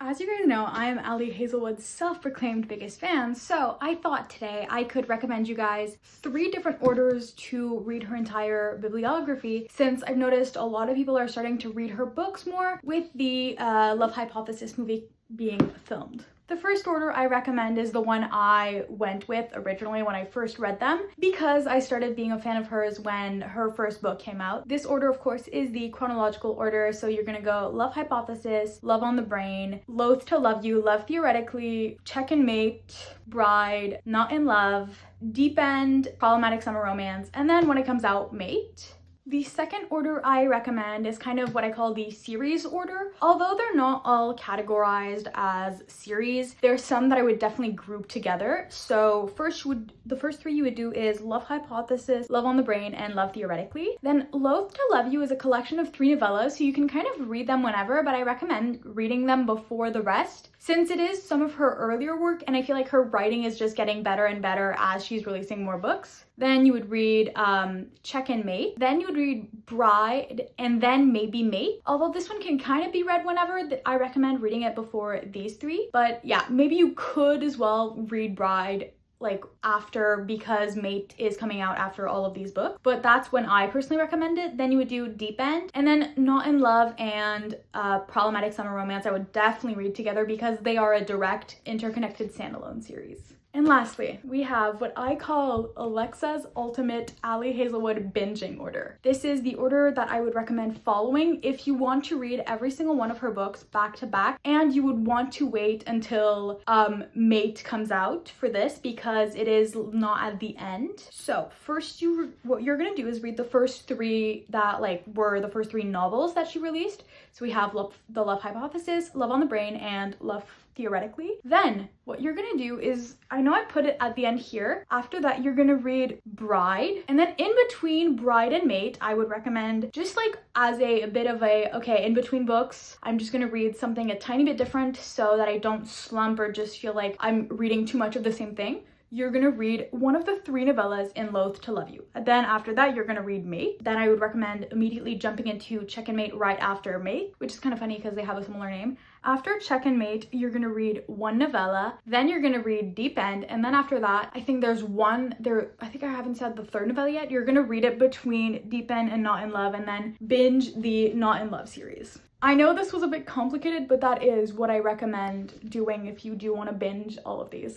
As you guys know, I am Ali Hazelwood's self-proclaimed biggest fan, so I thought today I could recommend you guys 3 different orders to read her entire bibliography, since I've noticed a lot of people are starting to read her books more with the Love Hypothesis movie being filmed. The first order I recommend is the one I went with originally when I first read them, because I started being a fan of hers when her first book came out. This order, of course, is the chronological order, so you're gonna go Love Hypothesis, Love on the Brain, Loath to Love You, Love Theoretically, Check and Mate, Bride, Not in Love, Deep End, Problematic Summer Romance, and then when it comes out, Mate. The second order I recommend is kind of what I call the series order. Although they're not all categorized as series, there's some that I would definitely group together. So the first 3 you would do is Love Hypothesis, Love on the Brain, and Love Theoretically. Then Loath to Love You is a collection of 3 novellas, so you can kind of read them whenever, but I recommend reading them before the rest, since it is some of her earlier work, and I feel like her writing is just getting better and better as she's releasing more books. Then you would read Check and Mate. Then you would read Bride, and then maybe Mate. Although this one can kind of be read whenever, I recommend reading it before these 3. But yeah, maybe you could as well read Bride like after, because Mate is coming out after all of these books, but that's when I personally recommend it. Then you would do Deep End, and then Not in Love and Problematic Summer Romance I would definitely read together because they are a direct interconnected standalone series. And lastly, we have what I call Alexa's ultimate Ali Hazelwood binging order. This is the order that I would recommend following if you want to read every single one of her books back to back, and you would want to wait until Mate comes out for this because it is not at the end. So first, what you're gonna do is read the first 3 that were the first 3 novels that she released. So we have the Love Hypothesis, Love on the Brain, and Love Theoretically. Then what you're gonna do is, I know I put it at the end here, after that you're gonna read Bride, and then in between Bride and Mate I would recommend, just like as a bit of a, okay, in between books I'm just gonna read something a tiny bit different so that I don't slump or just feel like I'm reading too much of the same thing. You're gonna read one of the 3 novellas in Loath to Love You. And then after that, you're gonna read Mate. Then I would recommend immediately jumping into Check and Mate right after Mate, which is kind of funny because they have a similar name. After Check and Mate, you're gonna read 1 novella, then you're gonna read Deep End, and then after that, I think there's I think I haven't said the 3rd novella yet. You're gonna read it between Deep End and Not in Love, and then binge the Not in Love series. I know this was a bit complicated, but that is what I recommend doing if you do want to binge all of these.